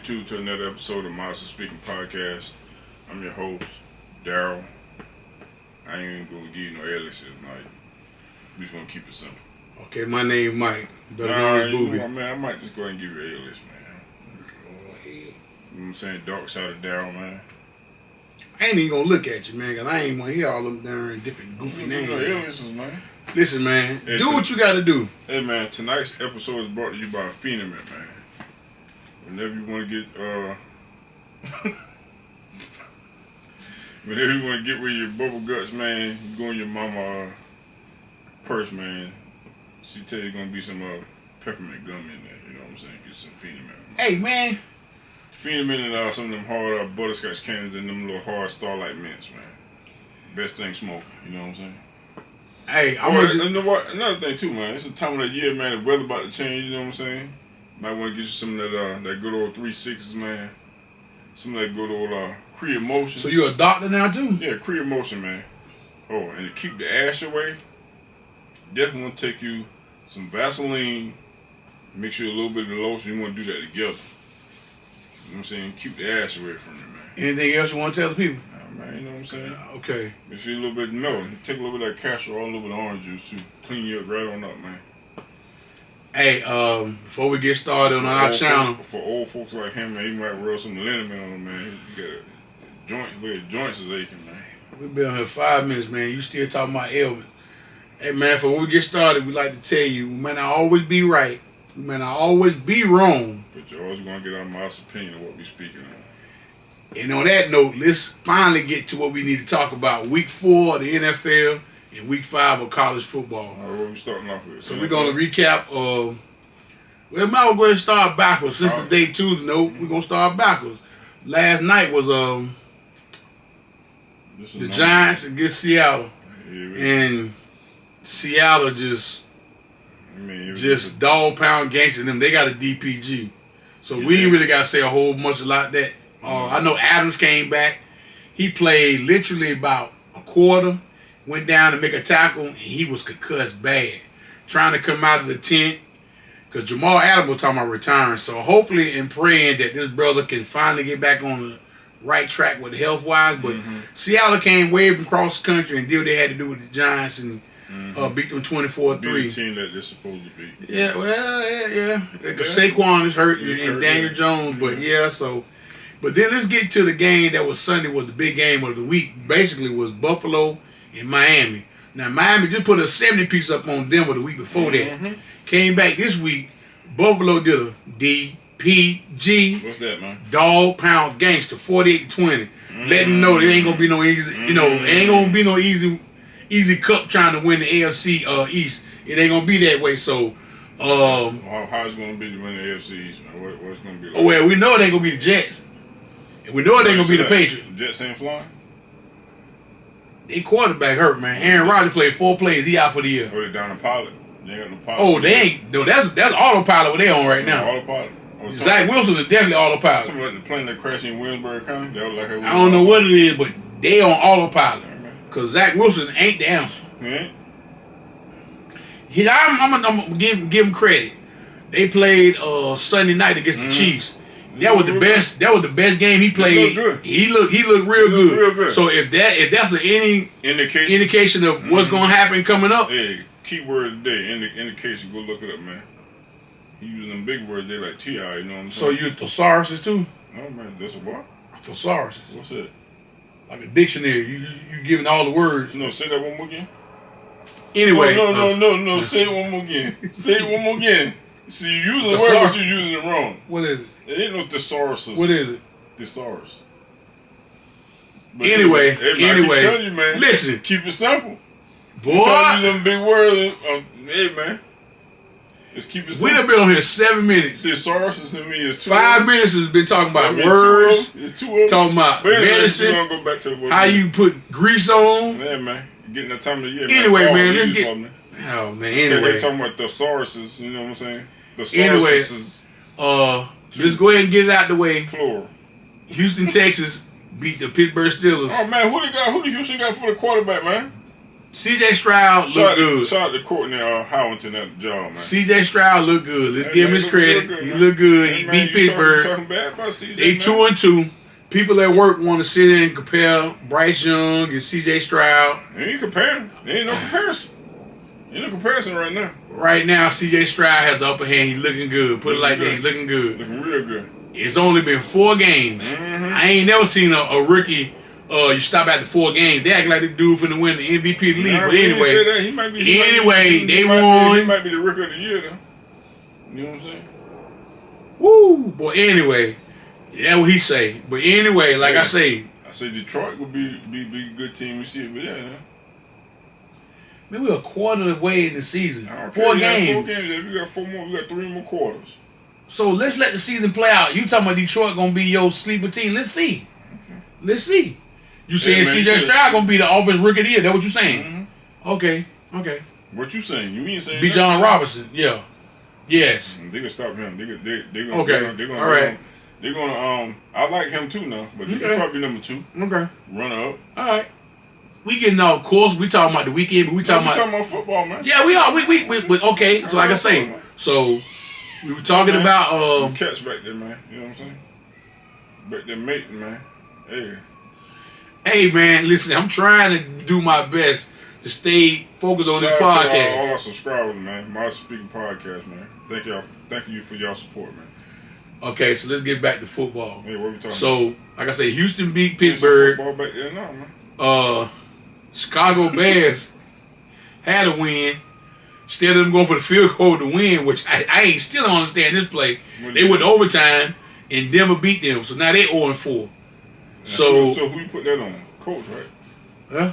tuned to another episode of Monster Speaking Podcast. I'm your host, Daryl. I ain't even gonna give you no aliases, Mike. We just gonna keep it simple. Okay, my name Mike. Better known as Booby. Man, I might just go ahead and give you an alias, man. Go ahead. You know what I'm saying? Dark side of Daryl, man. I ain't even gonna look at you, man, because I ain't want to hear all them darn different goofy names. No aliases, man. Listen, man, do what you gotta do. Hey, man, tonight's episode is brought to you by Phenomant, man. Whenever you want to get, whenever you want to get rid of your bubble guts, man, you go in your mama purse, man. She tell you gonna be some peppermint gum in there. You know what I'm saying? Get some Phenomant. Hey, man. Phenomant and some of them hard butterscotch candies and them little hard Starlight mints, man. Best thing smoking. You know what I'm saying? Hey, you know what? Another thing too, man. It's a time of the year, man. The weather about to change. You know what I'm saying? Might want to get you some of that good old 3/6s, man. Some of that good old Cree Emotion. So you're a doctor now too? Yeah, Cree Emotion, man. Oh, and to keep the ash away, definitely want to take you some Vaseline. Mix you a little bit of the lotion. You want to do that together. You know what I'm saying? Keep the ash away from it, man. Anything else you want to tell the people? Man, you know what I'm saying? Okay. Make sure you a little bit of milk. Take a little bit of that castor oil, a little bit of orange juice too. Clean you up right on up, man. Hey, before we get started on our channel. For old folks like him, man, he might roll some liniment on him, man. You got joints is aching, man. We've been on here 5 minutes, man. You still talking about ailment. Hey, man, before we get started, we like to tell you, we may not always be right. We may not always be wrong. But you're always going to get our honest opinion of what we're speaking on. And on that note, let's finally get to what we need to talk about. Week 4 of the NFL and Week 5 of college football. All right, what we starting off with? So we're going to recap. Well, might as well go ahead and start backwards. Since it's day 2, we're going to start backwards. Last night was the Giants against Seattle. And Seattle just dog pound gangster them. They got a DPG. So we ain't really got to say a whole bunch about that. I know Adams came back. He played literally about a quarter, went down to make a tackle, and he was concussed bad. Trying to come out of the tent, because Jamal Adams was talking about retiring. So hopefully and praying that this brother can finally get back on the right track with health-wise. But Seattle came way from across the country and did what they had to do with the Giants and beat them 24-3. The team that they're supposed to beat. Yeah, well, yeah. Because Saquon is hurt and Daniel Jones, but yeah, so... But then let's get to the game that was Sunday, was the big game of the week. Basically was Buffalo and Miami. Now, Miami just put a 70-piece up on Denver the week before that. Came back this week. Buffalo did a DPG. What's that, man? Dog pound gangster, 48-20. Letting them know there ain't going to be no easy, ain't going to be no easy cup trying to win the AFC East. It ain't going to be that way, so... how's it going to be to win the AFC East, man? What's going to be like? Well, we know it ain't going to be the Jets. And we know it ain't going to be the Patriots. Jets ain't flying? They quarterback hurt, man. Aaron Rodgers played 4 plays. He out for the year. Oh, they down in pilot. They ain't got no pilot. Oh, they ain't. No, that's autopilot what they on right now. Autopilot. Zach Wilson is definitely autopilot. Something like the plane that crashed in Williamsburg County. I don't know what it is, but they on autopilot. Because Zach Wilson ain't the answer. I'm gonna give him credit. They played Sunday night against the Chiefs. That was the best. That was the best game he played. He looked real good. So if that's any indication of what's gonna happen coming up. Hey, keyword today, indication. Go look it up, man. He using them big words. They like Ti. You know what I'm saying? So you thesaurus too? No, man. That's a what? Thesaurus. What's that? Like a dictionary. You giving all the words. No, say that one more again. Anyway. No. Say it one more again. Say it one more again. See, you using the word, but you're using it wrong. What is it? It ain't no thesaurus. What is it? Thesaurus. Anyway, I keep telling you, man. Listen. Keep it simple. Boy. I'm telling you them big words. Hey, man. Let's keep it simple. We done been on here 7 minutes. Thesaurus is to me is 5 minutes has been talking about words. It's 2 of them. Talking about medicine. We're going to go back to the word. How you put grease on. Yeah, man. You're getting that time of the year. Anyway, man. Let's get... Oh, man. Anyway. They're talking about thesauruses. You know what I'm saying? Thesauruses. Anyway. Let's go ahead and get it out the way. Plural. Houston, Texas beat the Pittsburgh Steelers. Oh man, who the Houston got for the quarterback, man? C.J. Stroud look good. Shout out to Courtney Howington at the job, man. C.J. Stroud look good. Let's give him his credit. He look good. He beat Pittsburgh. Talking bad about CJ, they 2-2. People at work want to sit in and compare Bryce Young and C.J. Stroud. They ain't comparing. There ain't no comparison. Ain't no comparison right now. Right now, C.J. Stroud has the upper hand. He's looking good. Put it like that. He's looking good. Looking real good. It's only been 4 games. Mm-hmm. I ain't never seen a rookie. You stop after 4 games. They act like the dude finna win the MVP of the league. But anyway, they won. He might be the rookie of the year, though. You know what I'm saying? Woo! Boy, anyway, that's what he say. But anyway, like I say Detroit would be a good team. We see it, but yeah. Man, we're a quarter of the way in the season. 4 games. 4 games. We got 4 more. We got 3 more quarters. So let's let the season play out. You talking about Detroit gonna be your sleeper team? Let's see. Okay. Let's see. You saying C.J. Stroud gonna be the offensive rookie of the year? That what you saying? Mm-hmm. Okay. What you saying? You mean saying B. John Robinson? Yeah. Yes. They gonna stop him. They're gonna. Okay. They're gonna. All right. They're gonna. I like him too now, but he's probably number 2. Okay. Runner up. All right. We getting off course. We talking about the weekend, but we talking about football, man. Yeah, we are. We okay. So like I say, so we were talking about catch back there, man. You know what I'm saying? Back there, mate, man. Hey, man. Listen, I'm trying to do my best to stay focused on this podcast. All our subscribers, man. My Speaking Podcast, man. Thank y'all. Thank you for y'all support, man. Okay, so let's get back to football. Hey, what we talking about? Like I said, Houston beat Pittsburgh. Football back there now, man. Chicago Bears had a win. Instead of them going for the field goal to win, which I ain't still don't understand this play. They went to overtime and Denver beat them. So now they 0-4. So who you put that on? Coach, right? Yeah.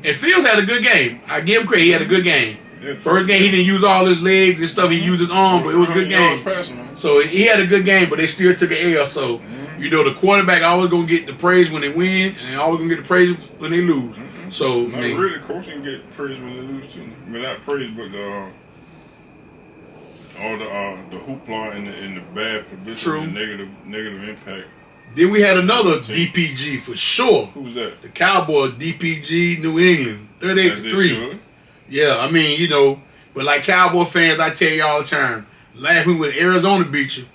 And Fields had a good game. I give him credit. He had a good game. Yeah, First game, he didn't use all his legs and stuff. He used his arm, but it was a good game. So he had a good game, but they still took an L. So, the quarterback always going to get the praise when they win and always going to get the praise when they lose. So, really, coach can get praise when they lose too. I mean, not praise, but all the hoopla and the bad publicity, and the negative impact. Then we had another DPG for sure. Who was that? The Cowboys DPG New England 38-3. Yeah, I mean, but like Cowboy fans, I tell you all the time. Last week when Arizona beat you,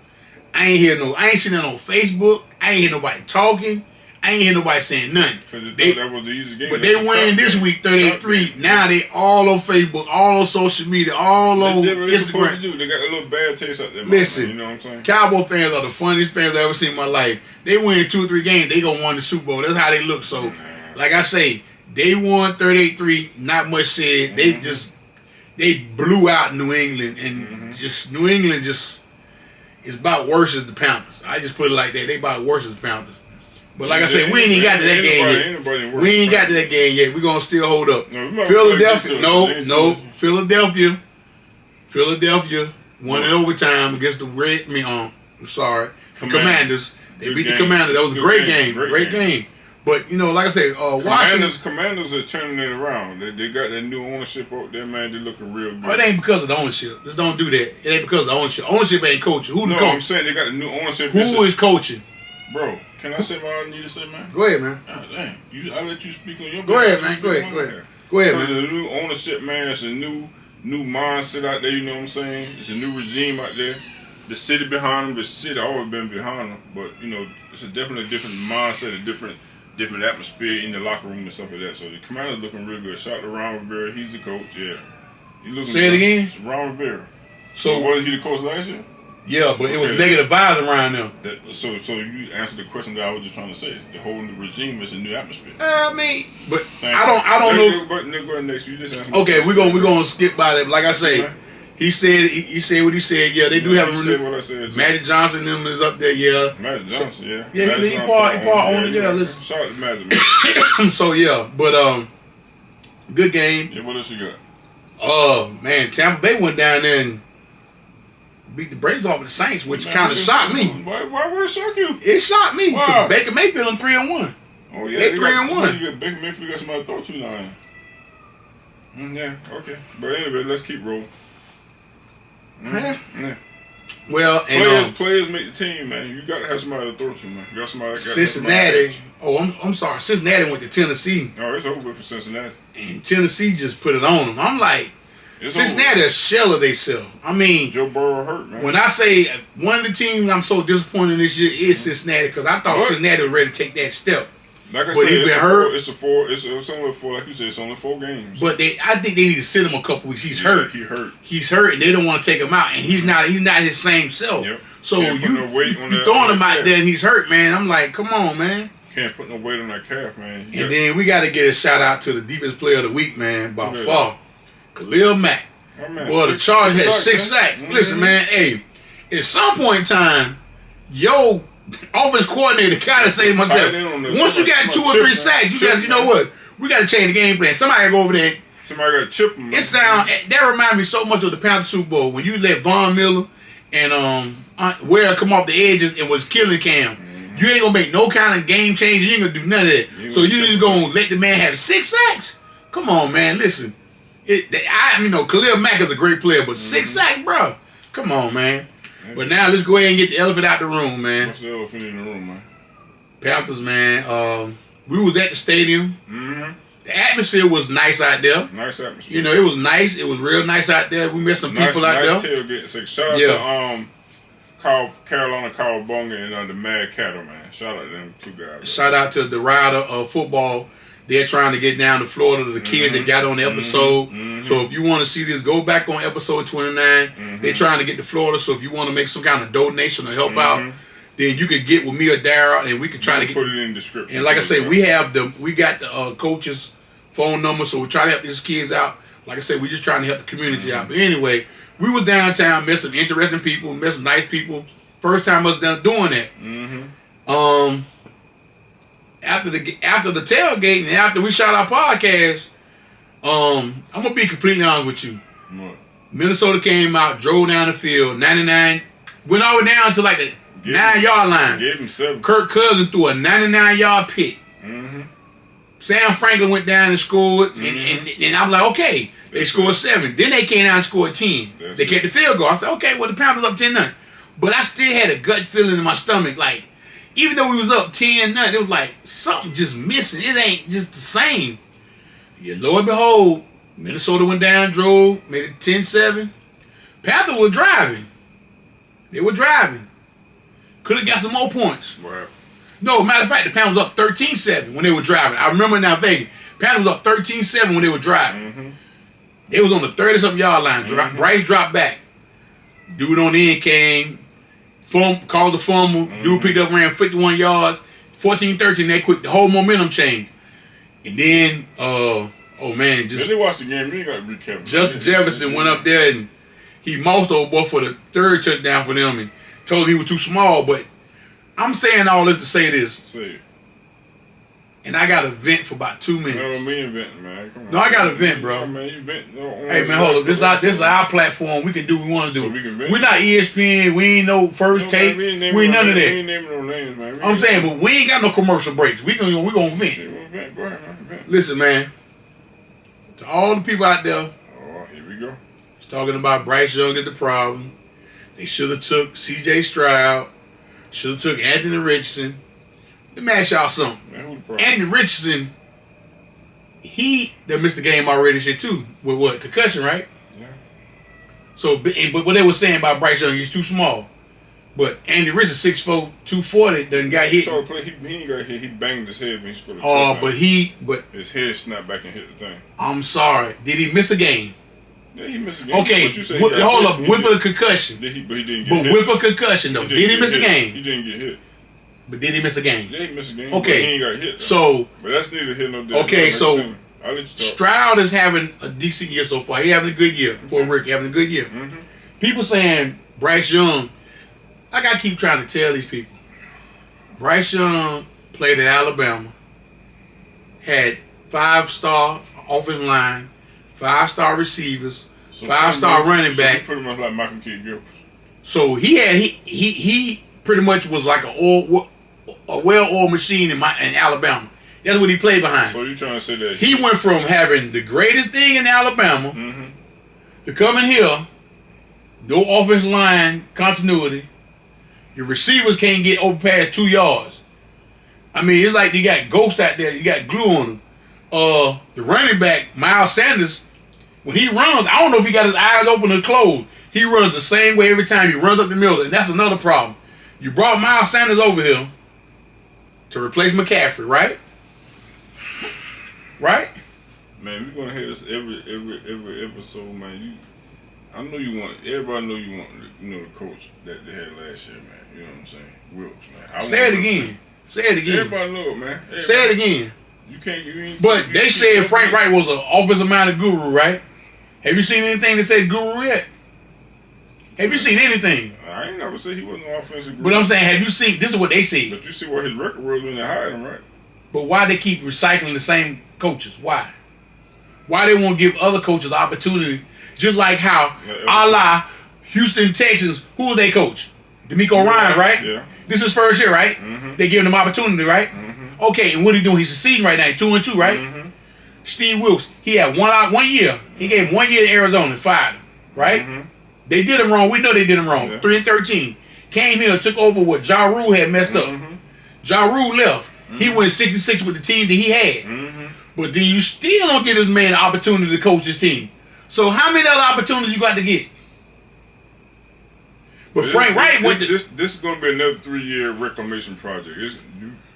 I ain't seen that on Facebook. I ain't hear nobody talking. I ain't hear nobody saying nothing. That was the easy game. But they win this week 38-3. Now they all on Facebook, all on social media, all on Instagram. They got a little bad taste out there. Listen, you know what I'm saying? Cowboy fans are the funniest fans I've ever seen in my life. They win 2 or 3 games, they gonna win the Super Bowl. That's how they look. So, like I say, they won 38-3. Not much said. They blew out New England, and New England is about worse as the Panthers. I just put it like that. They about worse as the Panthers. But like I said, we ain't got to that game yet. We ain't got to that game yet. We're going to still hold up. Philadelphia. No. Philadelphia won in overtime against the Commanders. They beat the Commanders. That was a great game. Great game. But, like I said, Washington. Commanders are turning it around. They got that new ownership out there, man. They're looking real good. Oh, it ain't because of the ownership. Just don't do that. It ain't because of the ownership. Ownership ain't coaching. Who the coach? I'm saying they got the new ownership. Who is coaching? Bro, can I say what I need to say, man? Go ahead, man. Damn. I let you speak on your Go ahead, man. Go ahead, man. The new ownership, man. It's a new mindset out there, you know what I'm saying? It's a new regime out there. The city behind them. The city always been behind them. But, it's a definitely different mindset, a different atmosphere in the locker room and stuff like that. So the Commander's looking real good. Shout out to Ron Rivera. He's the coach, yeah. Say it again? It's Ron Rivera. So wasn't he the coach last year? Yeah, but it was negative vibes around them. So you answered the question that I was just trying to say. The whole new regime is a new atmosphere. I mean, but I don't know. But go ahead next. You just answered. Okay, we're gonna skip by that. Like I say, he said what he said. Yeah, they do have a renewed. What I said. Magic Johnson them is up there. Yeah. Magic Johnson. Yeah. Yeah, he part on it. Yeah, listen. Shout out to Magic. So yeah, but good game. Yeah, what else you got? Man, Tampa Bay went down there and beat the brakes off of the Saints, which kind of shocked me. Why would it shock you? It shocked me because Baker Mayfield on 3-1. Oh yeah, they 3-1. You got Baker Mayfield got somebody to throw to now. Yeah, okay. But anyway, let's keep rolling. Yeah. Well, and players make the team, man. You got to have somebody to throw to, man. You got somebody. Cincinnati. I'm sorry. Cincinnati went to Tennessee. Oh, it's over for Cincinnati. And Tennessee just put it on them. I'm like, it's Cincinnati a shell of themselves. I mean, Joe Burrow hurt, man. When I say one of the teams I'm so disappointed in this year is Cincinnati, because I thought Cincinnati was ready to take that step. Like I said, it's only 4. Like you said, it's only 4 games. But I think they need to sit him a couple weeks. He's hurt. He's hurt, and they don't want to take him out. And he's not his same self. Yep. So you throwing him out there, and he's hurt, man. I'm like, come on, man. Can't put no weight on that calf, man. And then we got to get a shout out to the defense player of the week, man, by far, Khalil Mack. Well, the Chargers had 6 sacks. Mm-hmm. Listen, man, hey, at some point in time, yo. Offense coordinator kind of say to myself, once you got 2 or 3 sacks, you know what? We got to change the game plan. Somebody go over there. Somebody got to chip him. That reminds me so much of the Panthers Super Bowl when you let Von Miller and Ware come off the edges and was killing Cam. Mm-hmm. You ain't gonna make no kind of game change. You ain't gonna do none of that. So you just gonna let the man have 6 sacks? Come on, man. Listen, Khalil Mack is a great player, but 6 sacks, bro. Come on, man. But now let's go ahead and get the elephant out the room, man. What's the elephant in the room, man? Panthers, man. We was at the stadium. Mm-hmm. The atmosphere was nice out there. Nice atmosphere. You know, it was nice. It was real nice out there. We met some people out there. Tailgate. So shout out to Carolina Cowabunga and the Mad Cattle, man. Shout out to them 2 guys. Shout out to the rider of football. They're trying to get down to Florida. The kids that got on the episode. Mm-hmm. So if you want to see this, go back on episode 29. Mm-hmm. They're trying to get to Florida. So if you want to make some kind of donation or help out, then you could get with me or Dara, and we could try to get. Put it in the description. And like I say, we got the coach's phone number, so we try to help these kids out. Like I said, we just trying to help the community out. But anyway, we was downtown, met some interesting people, met some nice people. First time us doing that. Mm-hmm. After the tailgate and after we shot our podcast, I'm gonna be completely honest with you. What? Minnesota came out, drove down the field, 99, went all the way down to like the 9-yard line. Gave him 7. Kirk Cousins threw a 99-yard pick. Mm-hmm. Sam Franklin went down and scored, and I'm like, okay, they scored 7. Then they came down and scored 10. They kept the field goal. I said, okay, well the Panthers up 10-0. But I still had a gut feeling in my stomach, like. Even though we was up 10-0, it was like something just missing. It ain't just the same. Yeah, lo and behold, Minnesota went down, drove, made it 10-7. Panthers were driving. They were driving. Could have got some more points. Right. No, matter of fact, the Panthers was up 13-7 when they were driving. I remember now vaguely. Panthers was up 13-7 when they were driving. Mm-hmm. They was on the 30-something yard line. Mm-hmm. Bryce dropped back. Dude on the end came. Called the fumble. Mm-hmm. Dude picked up, ran 51 yards. 14-13, that quick. The whole momentum changed. And then, Did they watch the game? You ain't got to recap. Justin Jefferson went up there and he mossed old boy for the 3rd touchdown for them and told him he was too small. But I'm saying all this to say this. Say it. And I got to vent for about 2 minutes. No, me venting, man. Come on. No, I got to vent, bro. Man, you vent. Hey, man, hold up. This is our platform. We can do what we want to do. So we can vent. We're not ESPN. We ain't no First Take. We ain't none of that. We ain't naming no names, man. I'm saying, but we ain't got no commercial breaks. We gonna vent. Go ahead, man. Vent. Listen, man. To all the people out there. Oh, here we go. It's talking about Bryce Young is the problem. They should have took C.J. Stroud. Should have took Anthony Richardson. Let me ask y'all something. Man, Anthony Richardson, he missed the game already shit too. With what? Concussion, right? Yeah. So, but what they were saying about Bryce Young, he's too small. But Andy Richardson, 6'4", 240, done got hit. He ain't got hit. He banged his head when he scored a touchdown. But his head snapped back and hit the thing. I'm sorry. Did he miss a game? Yeah, he missed a game. Okay, hold up. With a concussion. But he didn't get hit. But with a concussion, though. Did he miss a game? He didn't get hit. But did he miss a game? Yeah, he missed a game. Okay. But he ain't got hit. Though. So. But that's neither here nor there. Okay, so. I'll let you talk. Stroud is having a decent year so far. He having a good year. For Rick, having a good year. Mm-hmm. People saying Bryce Young. I gotta keep trying to tell these people. Bryce Young played at Alabama. Had 5-star offensive line, 5-star receivers, 5-star running back. So pretty much like Michael Kidd Gilbert. So he pretty much was like a well-oiled machine in Alabama. That's what he played behind. So you trying to say that he went from having the greatest thing in Alabama to coming here no offensive line continuity. Your receivers can't get over past 2 yards. I mean, it's like they got ghosts out there. You got glue on them. The running back, Miles Sanders, when he runs, I don't know if he got his eyes open or closed. He runs the same way every time. He runs up the middle, and that's another problem. You brought Miles Sanders over here to replace McCaffrey, right? Right? Man, we're gonna hear this every episode, man. Everybody know you want, the coach that they had last year, man. You know what I'm saying? Wilkes, man. Say it again. Say it again. Everybody know it, man. Say it again. You ain't. But they said Frank Wright was an offensive minded guru, right? Have you seen anything that said guru yet? Have you seen anything? I ain't never said he wasn't an offensive guru. But I'm saying, have you seen? This is what they said. But you see what his record was when they hired him, right? But why they keep recycling the same coaches? Why? Why they won't give other coaches the opportunity? Just like how, Houston Texans, who will they coach? D'Amico Ryans, right? Yeah. This is his first year, right? Mm-hmm. They giving him opportunity, right? Mm-hmm. Okay, and what he doing? He's succeeding right now, 2-2, right? Mm-hmm. Steve Wilkes, he had 1 year. He gave him 1 year to Arizona and fired him, right? Mm-hmm. They did him wrong. We know they did him wrong. Yeah. 3-13. Came here, took over what Ja Rule had messed up. Mm-hmm. Ja Rule left. Mm-hmm. He went 66 with the team that he had. Mm-hmm. But then you still don't get this man the opportunity to coach his team. So how many other opportunities you got to get? But Frank Wright went to... This is going to be another 3-year reclamation project.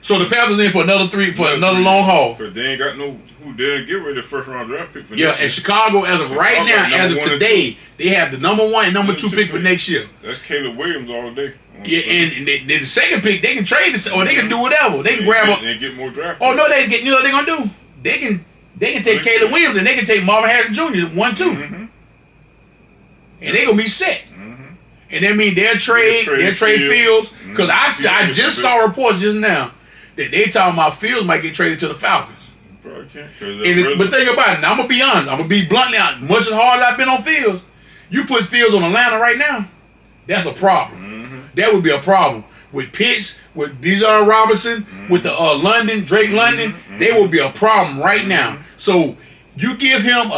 So the Panthers in for another long haul. Because they ain't got they didn't get rid of the first round draft pick for yeah, next year. and Chicago, as of right now, as of today, they have the number 1 and number 2 pick for next year. That's Caleb Williams all day. Yeah, and the second pick, they can trade this, or they can do whatever. They can grab and get more draft picks. Oh, no, they get. You know what they're going to do? They can take Caleb Williams, and they can take Marvin Harrison Jr. 1-2. Mm-hmm. And they're going to be set. Mm-hmm. And that means they'll trade Fields. Because I just saw reports just now that they talking about Fields might get traded to the Falcons. Probably can't. But think about it. Now, I'm going to be honest. I'm going to be bluntly honest. Much as hard as I've been on Fields, you put Fields on Atlanta right now, that's a problem. Mm-hmm. That would be a problem. With Pitts, with Bijan Robinson, with the Drake London, they will be a problem right now. So you give him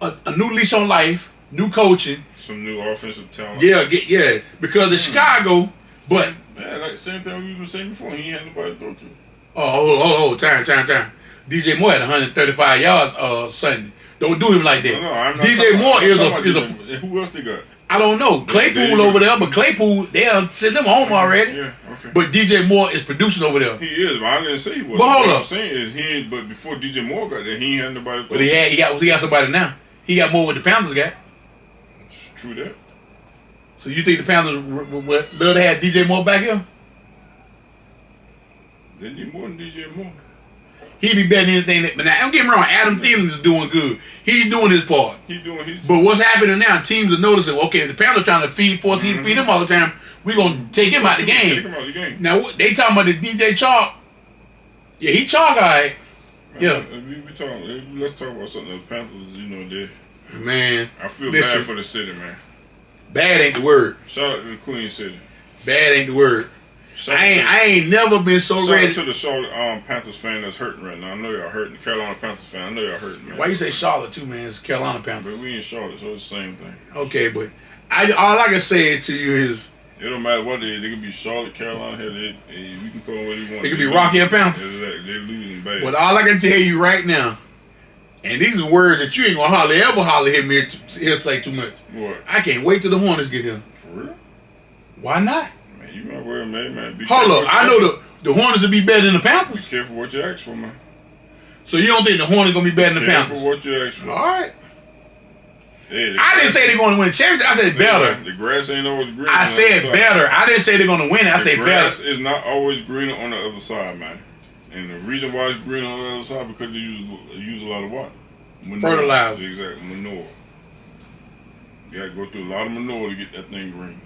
a new lease on life, new coaching, some new offensive talent. Yeah, because of Chicago, but like the same thing we've been saying before. He ain't had nobody to throw to. Oh, time. DJ Moore had 135 yards Sunday. Don't do him like that. No, I'm not DJ Moore is a. Who else they got? I don't know. Claypool over there, but Claypool, they'll send them home already. Yeah, okay. But DJ Moore is producing over there. He is, but I didn't say he was. But hold what up. I'm saying is but before DJ Moore got there, he ain't had nobody to throw. But he got somebody now. He got more what the Panthers got. True that. So you think the Panthers would love to have DJ Moore back here? They need more than DJ Moore. He'd be better than anything. But now, don't get me wrong, Adam Thielen is doing good. He's doing his part. But what's happening now, teams are noticing, okay, the Panthers trying to feed him all the time, we're going to take him out the game. Take him out the game. Now, they talking about the DJ Chalk. Yeah, he Chalk, all right. Yeah. Let's talk about something. The Panthers, Man. I feel bad for the city, man. Bad ain't the word. Shout out to the Queen City. Bad ain't the word. I ain't never been so ready. Shout out to the Charlotte Panthers fan that's hurting right now. I know y'all hurting. The Carolina Panthers fan, I know y'all hurting. Man. Why you say Charlotte too, man? It's Carolina Panthers. But we in Charlotte, so it's the same thing. Okay, but all I can say to you is it don't matter what they is. They could be Charlotte, Carolina. We can call them what you want. They could be Rocky and Panthers. Exactly. They're losing bad. But all I can tell you right now, and these are words that you ain't gonna ever hear me here say too much. What? I can't wait till the Hornets get here. For real? Why not? Man, you might well, man. Hold up. I know the Hornets will be better than the Panthers. Be careful what you ask for, man. So you don't think the Hornets gonna be better than the Panthers? Careful what you ask for. All right. Yeah, I didn't say they're going to win a championship. I said better. The grass ain't always green. I said better. I didn't say they're going to win it. I said better. The grass is not always greener on the other side, man. And the reason why it's green on the other side because they use a lot of what? Manure. Fertilizer. Exactly, manure. You got to go through a lot of manure to get that thing green.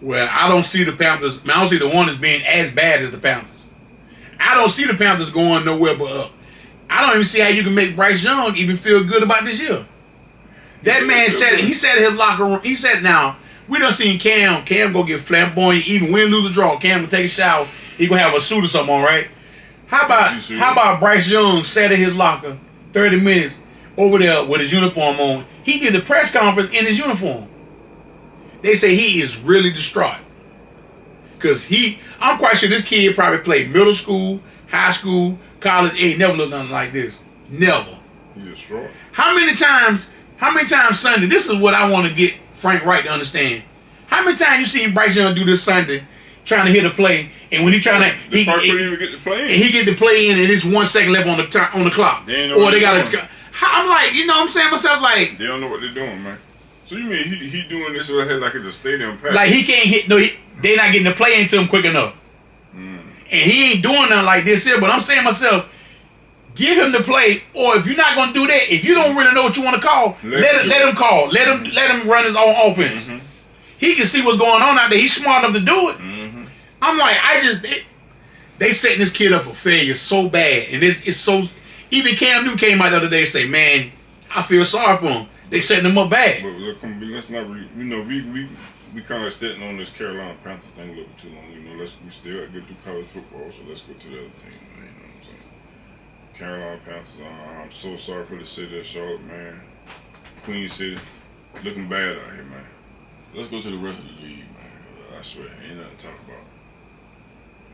Well, I don't see the Panthers. I don't see the Hornets being as bad as the Panthers. I don't see the Panthers going nowhere but up. I don't even see how you can make Bryce Young even feel good about this year. That man said, he said in his locker room, he said, now, we done seen Cam go get flamboyant, even win, lose, or draw. Cam will take a shower. He gonna have a suit or something on, right? How about Bryce Young sat in his locker 30 minutes over there with his uniform on? He did the press conference in his uniform. They say he is really distraught. Because I'm quite sure this kid probably played middle school, high school, college, ain't never looked nothing like this. Never. He's distraught. How many times Sunday, this is what I want to get Frank Wright to understand. How many times you seen Bryce Young do this Sunday, trying to hit a play, and when he trying to, he couldn't even get the play in. And he get the play in, and it's 1 second left on the clock. Or they got to. I'm like, you know what I'm saying myself, like, they don't know what they're doing, man. So you mean he doing this right here like at the stadium pass? Like he can't hit, no, they not getting the play into him quick enough. And he ain't doing nothing like this here, but I'm saying myself, give him the play, or if you're not gonna do that, if you don't really know what you want to call, let him call. Let him run his own offense. He can see what's going on out there. He's smart enough to do it. I'm like, they setting this kid up for failure so bad, and it's so. Even Cam Newton came out the other day and say, "Man, I feel sorry for him. They setting him up bad." But let's not. We kind of sitting on this Carolina Panthers thing a little bit too long. You know, we still got to get through college football, so let's go to the other team. Man, you know what I'm saying? Carolina Panthers. I'm so sorry for the city of Charlotte, man. Queen City, looking bad out here, man. Let's go to the rest of the league, man. I swear, ain't nothing to talk about.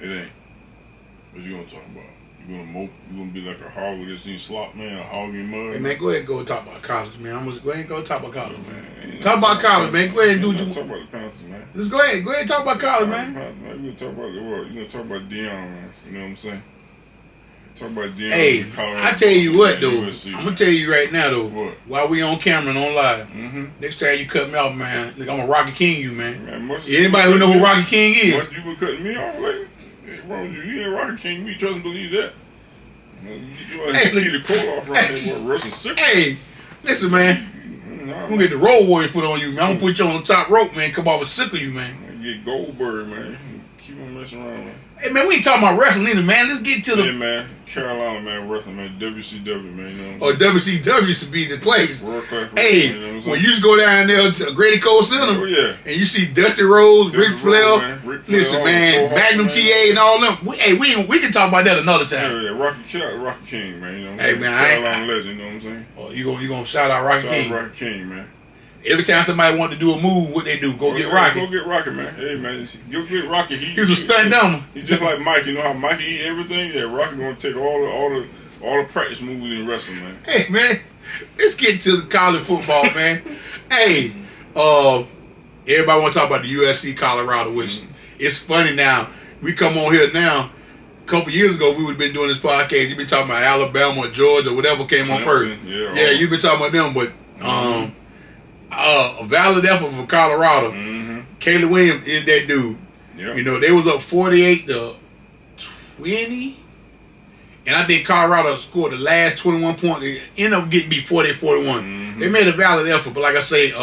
It ain't. What you gonna talk about? You gonna mope? You gonna be like a hog with this thing slop, man? A hog in mud? Hey, man, go ahead and go talk about college, man. I'm gonna go ahead and go talk about college, man. Talk about college, man. Go ahead and do what you want. Talk about the Panthers, man. Let's go ahead. Go ahead and talk about college, man. You gonna talk about the what? You gonna talk about Deion, man? You know what I'm saying? Talk about Deion. Hey, I tell you what, though. USC, I'm gonna tell you right now, though. What? While we on camera and on live, next time you cut me off, man, look, I'm a Rocky King, you, man. Anybody who know who Rocky King is? Once you been cutting me off, like, hey, wrong with you? You ain't Rocky King. Me trust and believe that. You Hey, see the coat off right there, Russian sick. Hey, listen, man. I'm gonna get the Road Warriors put on you, man. I'm gonna put you on the top rope, man. Come off and sickle you, man. Get Goldberg, man. Keep on messing around, man. Hey, man, we ain't talking about wrestling either, man. Let's get to the. Yeah, man. Carolina, man. Wrestling, man. WCW, man. You know or WCW used to be the place. World class. Hey, you know when you used to go down there to Grady Cole Center, and you see Dusty Rhodes, Ric Flair, listen, man, Magnum TA and all them. We can talk about that another time. Yeah, Rocky King, man. You know what I'm saying? Man, Carolina legend, you know what I'm saying? Oh, you gonna shout out Rocky King? Rocky King, man. Every time somebody want to do a move, what they do? Go get Rocky. Go get Rocky, man. Hey, man, go get Rocky. He was a stunt dumber. He's just like Mike. You know how Mike eat everything? Yeah, Rocky gonna take all the practice moves in wrestling, man. Hey, man, let's get to the college football, man. Hey, everybody want to talk about the USC Colorado, which it's funny now. We come on here now. A couple years ago, we would have been doing this podcast. You've been talking about Alabama or Georgia or whatever came on first. Yeah, you've been talking about them, but a valid effort for Colorado. Caleb Williams is that dude. Yep. You know, they was up 48-20. And I think Colorado scored the last 21 points. They ended up getting beat 40-41. They made a valid effort, but like I say, we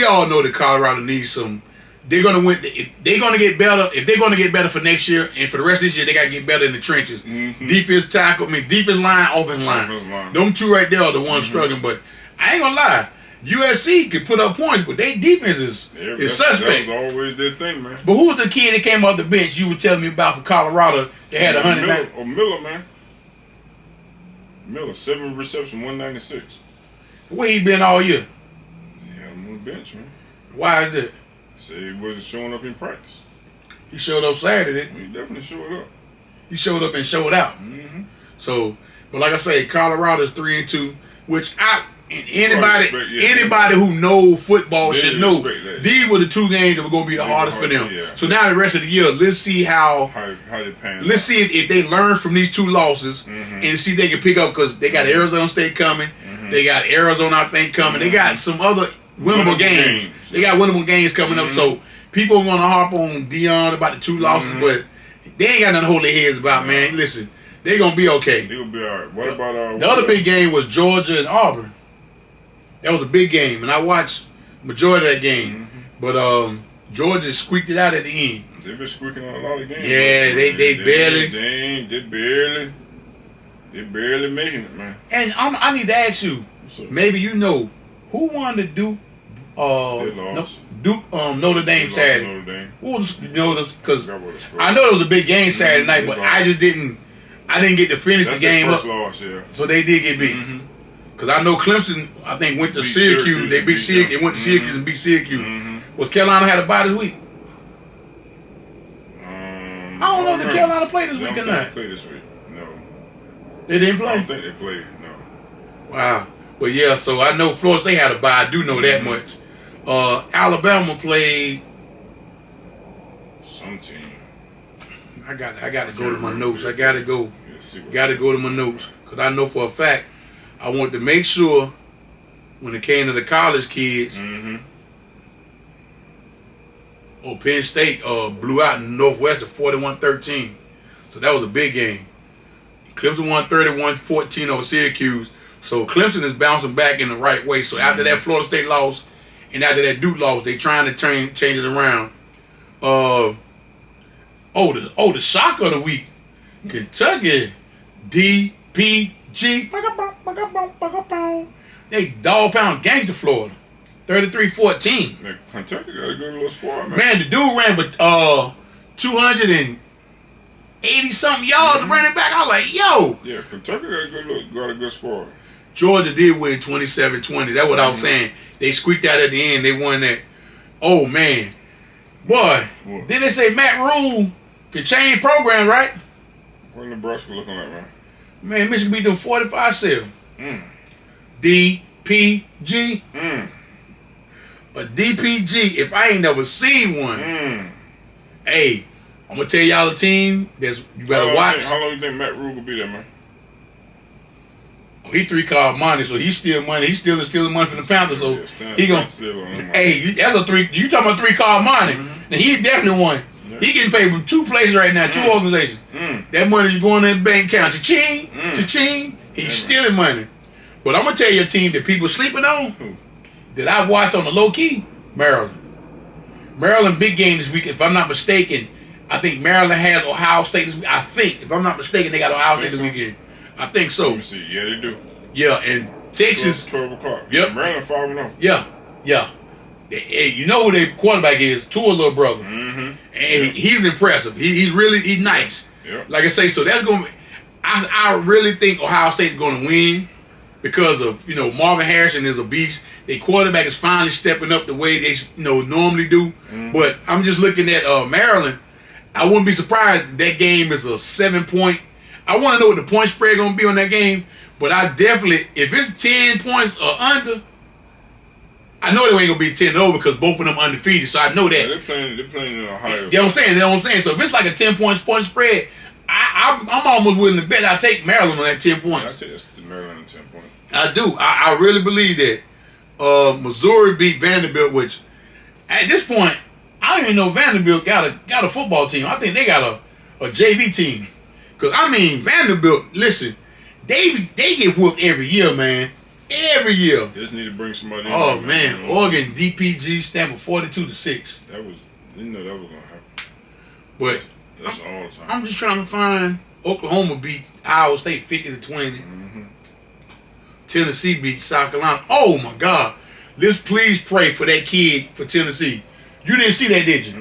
all know that Colorado needs some. They're gonna win. They're gonna get better. If they're gonna get better for next year and for the rest of this year, they gotta get better in the trenches. Defense tackle, defense line, offense line. Them two right there are the ones struggling. But I ain't gonna lie. USC could put up points, but their defense is suspect. That was always their thing, man. But who was the kid that came off the bench you were telling me about for Colorado? They had 100. Miller, man. Miller, 7 receptions, 196. Where he been all year? He had him on the bench, man. Why is that? Say he wasn't showing up in practice. He showed up Saturday. He definitely showed up. He showed up and showed out. So, but like I say, Colorado's 3-2, which anybody who knows football should know. These were the two games that were going to be the hardest for them. Yeah. So now the rest of the year, let's see how they pan. Let's see if they learn from these two losses and see if they can pick up, because they got Arizona State coming. They got Arizona, I think, coming. They got some other winnable games. They got winnable games coming up. So people want to harp on Deion about the two losses, but they ain't got nothing to hold their heads about, man. Listen, they're going to be okay. They're going to be all right. What about the other big game was Georgia and Auburn. That was a big game, and I watched majority of that game. But Georgia squeaked it out at the end. They've been squeaking on a lot of games. Yeah, they barely making it, man. And I need to ask you, maybe you know, who won the Duke Notre Dame Saturday? Notre Dame. Who was, because I know it was a big game Saturday night, but I just didn't get to finish the game up. Loss, yeah. So they did get beat. Because I know Clemson, I think, went to Beat Syracuse. Syracuse. They beat Syracuse. They went to Syracuse and beat Syracuse. Was Carolina had a bye this week? I don't know if Carolina played this week or not. They played this week. No. They didn't play? I don't think they played. No. Wow. But yeah, so I know Florida State had a bye. I do know that much. Alabama played some team. I got to go to my notes. I got to go. Got to go to my notes because I know for a fact I want to make sure when it came to the college kids. Penn State blew out in Northwestern 41-13. So that was a big game. Clemson won 31-14 over Syracuse. So Clemson is bouncing back in the right way. So after that Florida State loss and after that Duke loss, they trying to change it around. The shock of the week. Kentucky DPG. They dog pound gangster Florida. 33-14. Man, Kentucky got a good little squad, man. Man, the dude ran for 280-something yards running back. I was like, yo. Yeah, Kentucky got a good squad. Georgia did win 27-20. That's what I was saying. They squeaked out at the end. They won that. Oh, man. Boy. What? Then they say Matt Rule could change programs, right? What Nebraska looking like, man? Man, Michigan beat them 45-7. DPG. A DPG, if I ain't never seen one, hey, I'm gonna tell y'all the team that's you better watch. How long you think Matt Rule will be there, man? He 3-card money, so he's stealing money. He's still stealing money from the Panthers, so he gonna. Hey, that's a 3. You talking about 3-card money? Now he definitely one. Yeah. He getting paid from 2 places right now, 2 organizations. That money is going in his bank account. Cha-ching, cha-ching. He's stealing money. But I'm gonna tell you a team that people sleeping on. That I watch on the low key, Maryland. Maryland big game this week. If I'm not mistaken, I think Maryland has Ohio State this week. I think, if I'm not mistaken, they got Ohio State this weekend. I think so. Let me see. Yeah, they do. Yeah, and Texas. 12 o'clock. Yep. Maryland 5-0. Yeah. Hey, you know who their quarterback is? Tua little brother. And he's impressive. He's nice. Yep. Like I say, so that's going to be, I really think Ohio State's going to win because of, Marvin Harrison is a beast. Their quarterback is finally stepping up the way they normally do. But I'm just looking at Maryland. I wouldn't be surprised if that game is a 7-point. I want to know what the point spread going to be on that game. But I definitely, if it's 10 points or under, I know they ain't going to be 10-0 because both of them undefeated. So I know that. Yeah, they're playing in Ohio. You know what I'm saying? So if it's like a 10 point spread, I'm almost willing to bet I'll take Maryland on that 10 points. I'll take Maryland on 10 points. I do. I really believe that. Missouri beat Vanderbilt, which at this point, I don't even know Vanderbilt got a football team. I think they got a JV team. Because, Vanderbilt, listen, they get whooped every year, man. Every year. They just need to bring somebody in. Oh, man. Oregon DPG stand for 42-6. Didn't know that was going to happen. But that's all the time. I'm just trying to find Oklahoma beat Iowa State 50-20. Tennessee beat South Carolina. Oh my God! Let's please pray for that kid for Tennessee. You didn't see that, did you?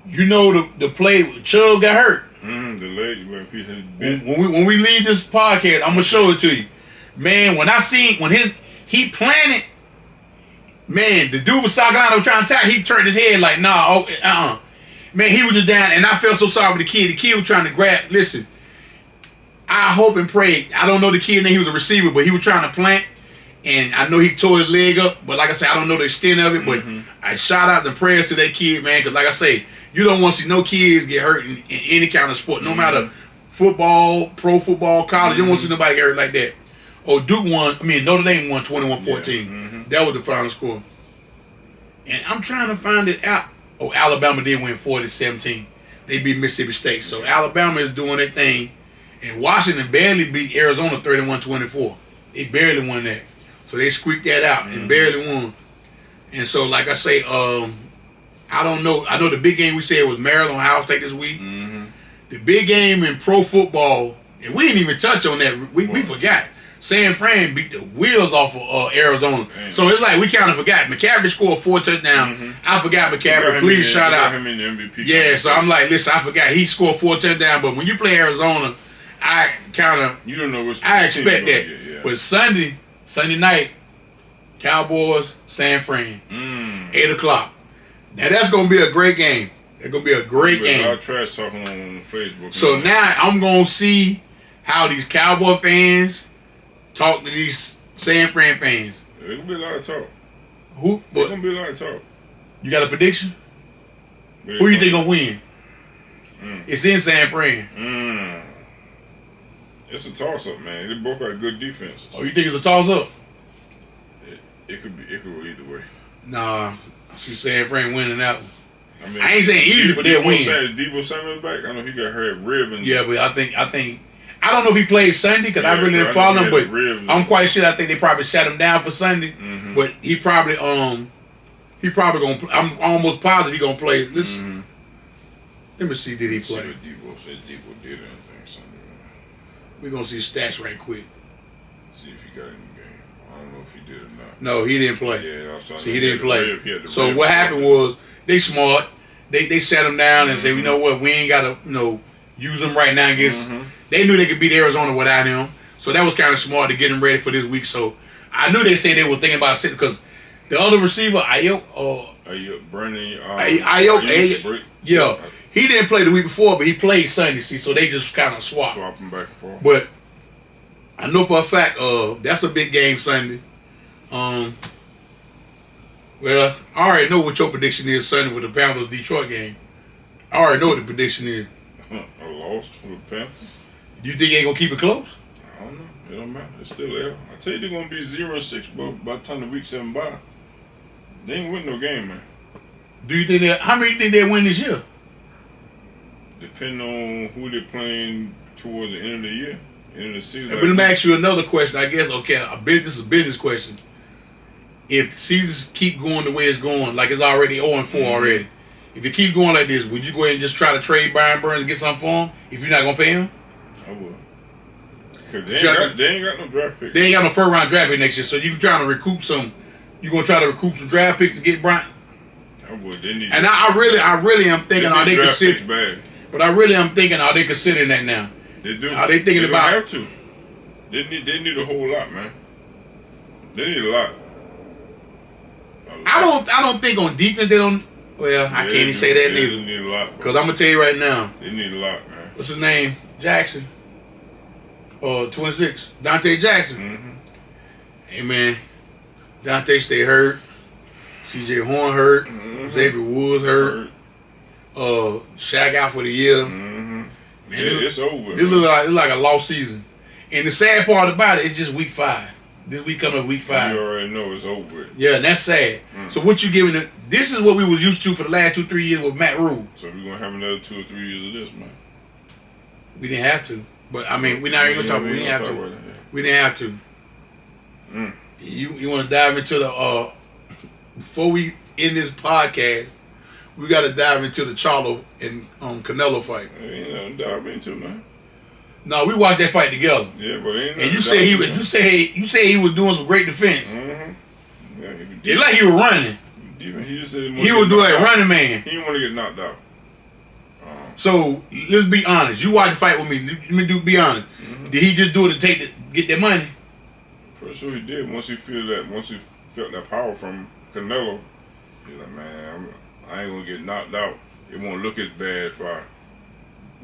You know the play Chubb got hurt. The leg when we leave this podcast, I'm gonna show it to you, man. When he planted, man, the dude with South Carolina was trying to tackle. He turned his head like, nah, man, he was just down, and I felt so sorry for the kid. The kid was trying to grab. Listen. I hope and pray. I don't know the kid name. He was a receiver, but he was trying to plant. And I know he tore his leg up. But like I said, I don't know the extent of it. But I shout out the prayers to that kid, man. Because like I say, you don't want to see no kids get hurt in any kind of sport. No matter football, pro football, college. You don't want to see nobody get hurt like that. Oh, Notre Dame won 21-14. That was the final score. And I'm trying to find it out. Oh, Alabama did win 40-17. They beat Mississippi State. So Alabama is doing their thing. And Washington barely beat Arizona 31-24. They barely won that. So they squeaked that out and barely won. And so, like I say, I don't know. I know the big game we said was Maryland, Ohio State this week. The big game in pro football, and we didn't even touch on that. We forgot. San Fran beat the wheels off of Arizona. Damn. So it's like we kind of forgot. McCaffrey scored 4 touchdowns. I forgot McCaffrey. Please shout out. Him in the MVP. Yeah, so I'm like, listen, I forgot. He scored 4 touchdowns. But when you play Arizona, I kind of, you don't know which I expect that. But Sunday night, Cowboys, San Fran, 8 o'clock. Now that's gonna be a great game. It's gonna be a great game. A lot of trash talking on Facebook. So now I'm gonna see how these Cowboy fans talk to these San Fran fans. It's gonna be a lot of talk. Who? It's gonna be a lot of talk. You got a prediction? Who you think gonna win? It's in San Fran. It's a toss up, man. They both got good defenses. Oh, you think it's a toss up? It could go either way. Nah, I see San Fran winning that one. I mean, I ain't saying easy, but they'll win. Debo Samuel's back. I know he got hurt rib and yeah, but I think I don't know if he played Sunday because I really didn't follow him, but I'm quite sure I think they probably sat him down for Sunday. But he probably gonna. I'm almost positive he gonna play. Listen, let me see. Did he play? See what Debo said. Debo did anything Sunday. We're gonna see stats right quick. See if he got in the game. I don't know if he did or not. No, he didn't play. Yeah, I was trying so he didn't play. So what happened was they smart. They sat him down and said, you know what, we ain't gotta use him right now against. They knew they could beat Arizona without him, so that was kind of smart to get him ready for this week. So I knew they said they were thinking about sitting because the other receiver, Brandon, yeah, he didn't play the week before, but he played Sunday. See, so they just kind of swapped him back and forth. But I know for a fact, that's a big game Sunday. Well, I already know what your prediction is Sunday for the Panthers Detroit game. I already know what the prediction is. A loss for the Panthers. Do you think they ain't gonna keep it close? I don't know. It don't matter. It's still there. I tell you, they're gonna be 0-6 by the time the week 7 by. They ain't win no game, man. Do you think how many think they win this year? Depending on who they're playing towards the end of the year, end of the season. But let me ask you another question. I guess this is a business question. If the seasons keep going the way it's going, like it's already 0-4 already. If it keep going like this, would you go ahead and just try to trade Brian Burns and get something for him if you're not gonna pay him? I would. Cause they ain't got no draft picks. They ain't got no first round draft pick next year, so you trying to recoup some. You gonna try to recoup some draft picks to get Brian? I would. They need. And I really am thinking, are they considering? But I really am thinking, are they considering that now? They do. Are they thinking about? They have to. They need a whole lot, man. They need a lot. I don't think on defense they don't. Well, I can't even say that neither. They need a lot. Because I'm gonna tell you right now. They need a lot, man. What's his name? Jackson. 26. Dante Jackson. Hey man, Dante stay hurt. C.J. Horn hurt. Xavier Woods hurt. Shaq out for the year. Man, it's over. This looks like a lost season. And the sad part about it is just week 5. This week coming up week 5. You already know it's over. Yeah, and that's sad. So what you giving it? This is what we was used to for the last 2-3 years with Matt Rule. So we're gonna have another 2 or 3 years of this, man. We didn't have to, but I mean, we're not even talking. We didn't have to. We didn't have to. You want to dive into the before we end this podcast? We got to dive into the Charlo and Canelo fight. Ain't nothing to dive into, man. No, we watched that fight together. Yeah, but ain't. And you say he was. You say he was doing some great defense. Yeah, it's like he was running. He just said he was doing like running man. He didn't want to get knocked out. So let's be honest. You watch the fight with me. Let me be honest. Did he just do it to get that money? Pretty sure he did. Once he felt that power from Canelo, he's like, man, I ain't gonna get knocked out. It won't look as bad if I,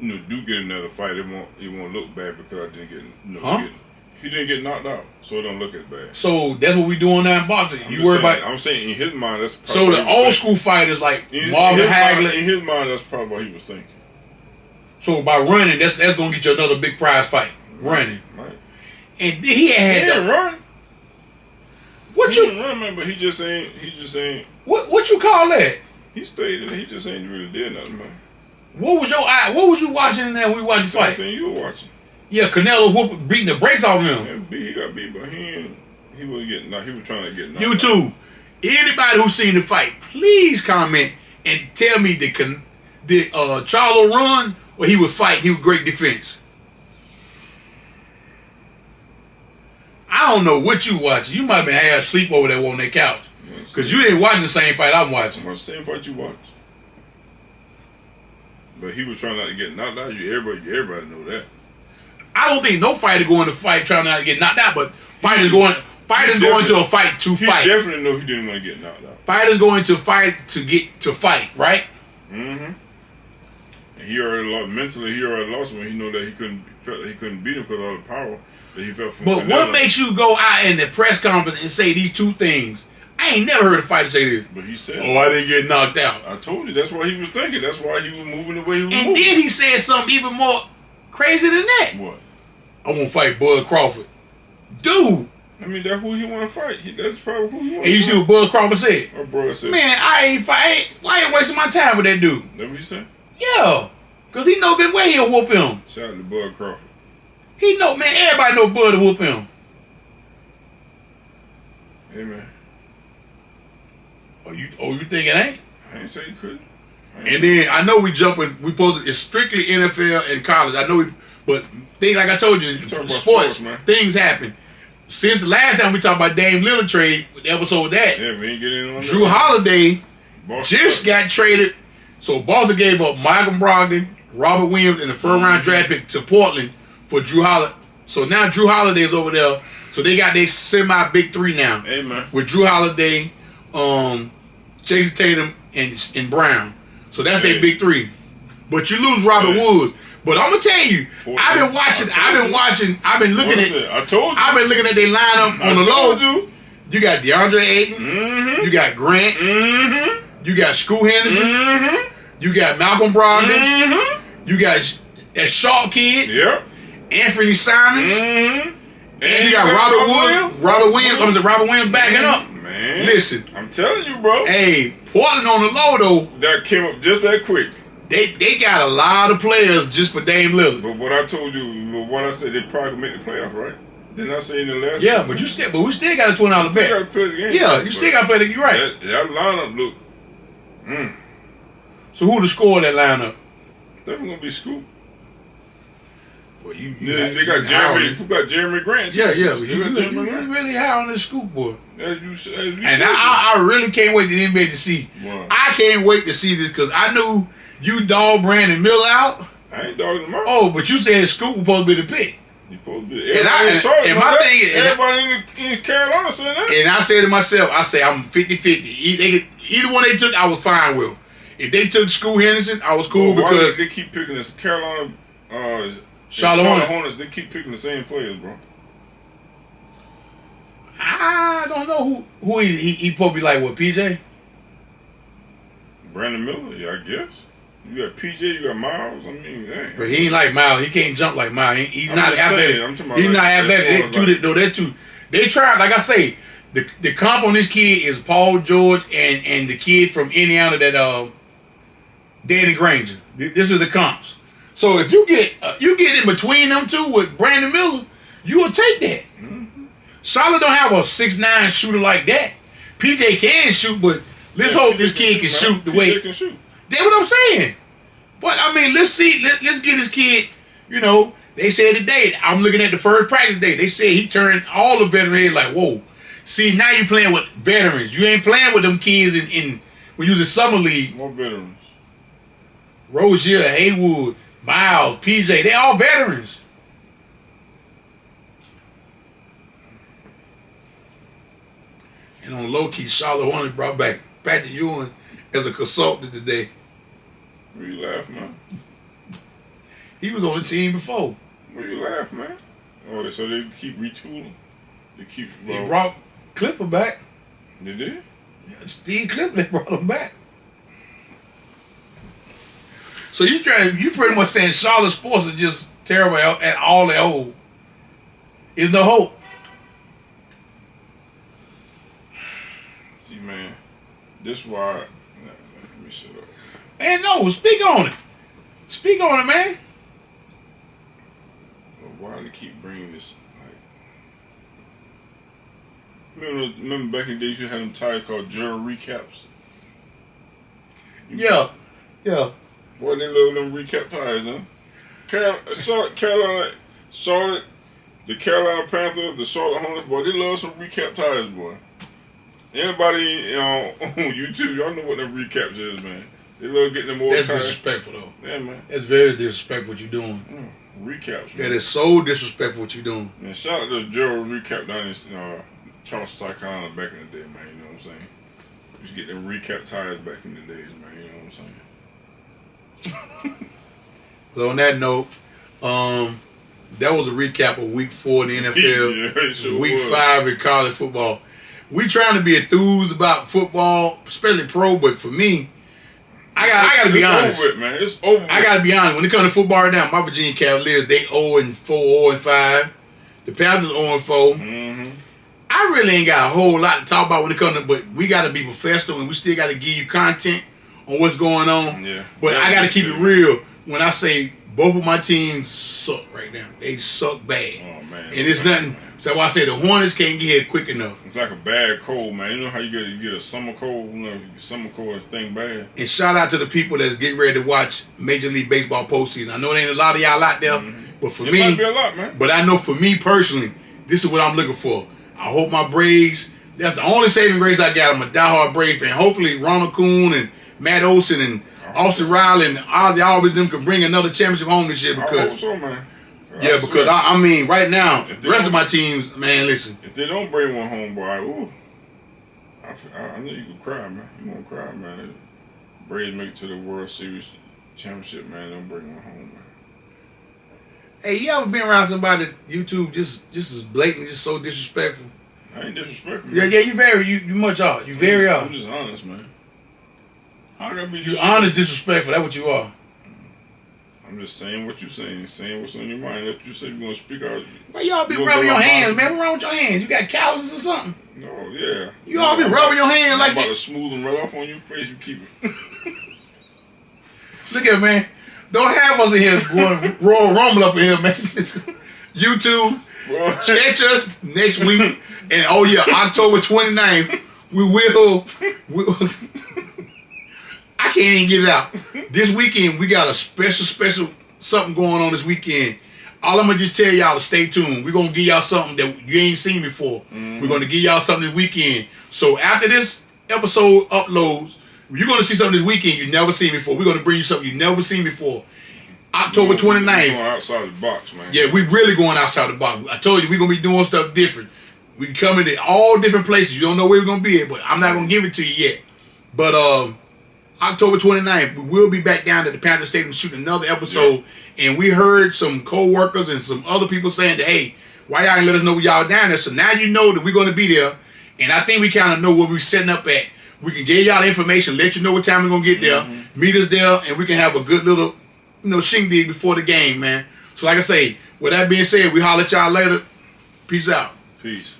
do get another fight. It won't look bad because I didn't get. He didn't get knocked out, so it don't look as bad. So that's what we doing now in boxing. You worry about? I'm saying in his mind, that's so the old school fighters like Marvin Hagler. In his mind, that's probably what he was thinking. So by running, that's gonna get you another big prize fight. Running, right? And he didn't run. He didn't run, man, but he just ain't. What you call that? He stayed in there. He just ain't really did nothing, man. What was your eye? What was you watching in there when we watched the fight? Same thing you were watching. Yeah, Canelo beating the brakes off him. Yeah, he got beat, but he was getting knocked. He was trying to get knocked. You too. Anybody who's seen the fight, please comment and tell me did Charlo run or he was fighting? He was great defense. I don't know what you watching. You might have been half asleep over there on that couch because you didn't watch the same fight I'm watching. The same fight you watched. But he was trying not to get knocked out. Everybody know that. I don't think no fighter going to fight trying not to get knocked out, but fighters going to a fight to fight. He definitely know he didn't want to get knocked out. Fighters going to fight to get to fight, right? Mm-hmm. And he already lost mentally. He already lost when he knew that he felt that he couldn't beat him because of all the power that he felt from. But Canelo. what makes you go out in the press conference and say these two things? I ain't never heard a fighter say this. But he said, "Oh, I didn't get knocked out." I told you that's what he was thinking. That's why he was moving the way he was moving. And then he said something even more crazy than that. What? I want to fight Bud Crawford, dude. I mean, that's who he want to fight. That's probably who he want. And you see what Bud Crawford said? My brother said, "Man, I ain't fight. Why ain't wasting my time with that dude?" That what you said? Yeah, cause he know good way he'll whoop him. Shout out to Bud Crawford. He know, man. Everybody know Bud to whoop him. Hey man. Oh, you think it ain't? I ain't say you couldn't. And then I know we jumping. We supposed to, it's strictly NFL and college. I know, but things like I told you, sports man. Things happen. Since the last time we talked about Dame Lillard trade, the episode of that, Yeah, we ain't getting on Drew Holiday Boston just got traded. So Boston gave up Michael Brogdon, Robert Williams, and the first round draft pick to Portland for Drew Holiday. So now Drew Holiday is over there. So they got their semi big three now. Hey man. With Drew Holiday, Jason Tatum, and Brown. So that's their big three. But you lose Robert Woods. But I'm gonna tell you, I've been looking at. I told you. I've been looking at their lineup on the low. You got DeAndre Ayton. Mm-hmm. You got Grant. Mm-hmm. You got Scoot Henderson. Mm-hmm. You got Malcolm Brogdon. Mm-hmm. You got that Shaw kid. Yep. Anthony Simons. Mm-hmm. And you got Robert Williams. Robert Williams backing up. Man, listen, I'm telling you, bro. Hey, Portland on the low though. That came up just that quick. They got a lot of players just for Dame Lillard. But what I told you, what I said, they probably make the playoffs, right? Didn't I say in the last? Yeah, but we still got a $20 bet. Got to play the game. Yeah, you still got to play the game. You're right. That lineup look. So who to score that lineup? Definitely gonna be Scoop. Boy, they got Jeremy. Who got Jeremy Grant? Yeah. You really high on this Scoop, boy. As you said. And I really can't wait to the NBA to see. Wow. I can't wait to see this because I knew you dog Brandon Miller out. I ain't dogging him out. Oh, but you said Scoop was supposed to be the pick. He supposed to be. Everybody in Carolina said that. And I said to myself, I'm 50-50. Either one they took, I was fine with. If they took Scoot Henderson, I was cool because they keep picking this Carolina. Charlotte Hornets, they keep picking the same players, bro. I don't know who he probably be like. What, PJ? Brandon Miller, yeah, I guess. You got PJ, you got Miles. I mean, dang. But he ain't like Miles. He can't jump like Miles. He's not athletic. He's not athletic. They tried. Like I say, the comp on this kid is Paul George and the kid from Indiana that Danny Granger. This is the comps. So if you get in between them two with Brandon Miller, you will take that. Mm-hmm. Charlotte don't have a 6'9" shooter like that. PJ can shoot, but let's hope this kid can shoot the way. Can shoot. That's what I'm saying. But I mean, let's see. Let's get this kid. You know, they said today. I'm looking at the first practice day. They said he turned all the veterans like, whoa. See, now you playing with veterans. You ain't playing with them kids in when you was in summer league. More veterans. Rozier, Haywood, Miles, PJ, they all veterans. And on low key, Charlotte Hornets brought back Patrick Ewing as a consultant today. Where you laugh, man? He was on the team before. Where you laugh, man? Oh, so they keep retooling. They brought Clifford back. They did? Yeah, Steve Clifford, they brought him back. So you pretty much saying Charlotte sports is just terrible at all their old. There's no hope. See, man, this why. Let me shut up. Man, no, speak on it. Speak on it, man. Why do they keep bringing this? Like, remember back in the days you had them tires called Jury Recaps? Yeah. Boy, they love them recap tires, huh? Carolina, Charlotte, the Carolina Panthers, the Charlotte Hornets, boy, they love some recap tires, boy. Anybody on YouTube, y'all know what them recaps is, man. They love getting them more tires. That's disrespectful, though. Yeah, man. That's very disrespectful what you're doing. Recaps, man. That is so disrespectful what you doing. Man, shout out to Gerald recap down in Charleston, South Carolina back in the day, man. You know what I'm saying? Used to get them recap tires back in the days, man. You know what I'm saying? Well, on that note, that was a recap of Week 4 in the NFL, yeah, it sure Week was. 5 in college football. We trying to be enthused about football, especially pro, but for me, I got to be honest. It's over, man. It's over. I got to be honest. When it comes to football right now, my Virginia Cavaliers, they 0-4, 0-5. The Panthers 0-4. Mm-hmm. I really ain't got a whole lot to talk about when it comes to, but we got to be professional and we still got to give you content on what's going on. Yeah. But I got to keep it real when I say both of my teams suck right now. They suck bad. Oh, man. And it's nothing. So why I say the Hornets can't get here quick enough. It's like a bad cold, man. You know how you get a summer cold? You know, summer cold is thing bad. And shout out to the people that's getting ready to watch Major League Baseball postseason. I know there ain't a lot of y'all out there, but for It me, might be a lot, man. but I know for me personally, this is what I'm looking for. I hope my Braves, that's the only saving grace I got. I'm a diehard Brave fan. Hopefully Ronald Kuhn and Matt Olson and Austin Riley and Ozzy Always them can bring another championship home this year I know so, man. Yeah, because I mean, right now, If the they rest of don't- my teams, man, listen. If they don't bring one home, boy, I know you can cry, man. You won't cry, man. Braves make it to the World Series championship, man. Don't bring one home, man. Hey, you ever been around somebody that YouTube just as blatant, just so disrespectful? I ain't disrespectful. Yeah, you much are. You very are. I'm just honest, man. How can I be You just honest, disrespectful. That's what you are. I'm just saying what you're saying what's on your mind. If you say you're gonna speak out, Why y'all be You rubbing gonna your go hands, out- man? What's wrong with your hands? You got calluses or something? no, yeah. You all be rubbing your hands I'm like about that. to smooth and rub off on your face. You keep it. Look at man. Don't have us in here going Royal Rumble up in here, man. YouTube, Boy. catch us next week. And oh yeah, October 29th, we will I can't even get it out. This weekend, we got a special something going on this weekend. All I'm gonna just tell y'all to stay tuned. We're gonna give y'all something that you ain't seen before. We're gonna give y'all something this weekend. So after this episode uploads, you're gonna see something this weekend you never seen before. We're gonna bring you something you never seen before. October We're 29th. going outside the box, man. Yeah, we really going outside the box. I told you we're gonna be doing stuff different. We coming to all different places. You don't know where we're gonna be at, but I'm not gonna give it to you yet. But October 29th, we will be back down to the Panther Stadium shooting another episode. And we heard some co-workers and some other people saying that, hey, why y'all ain't let us know y'all down there? So now you know that we're gonna be there. And I think we kind of know where we're setting up at. We can give y'all the information, let you know what time we're gonna get there, meet us there, and we can have a good little, shindig before the game, man. So like I say, with that being said, we holler at y'all later. Peace out. Peace.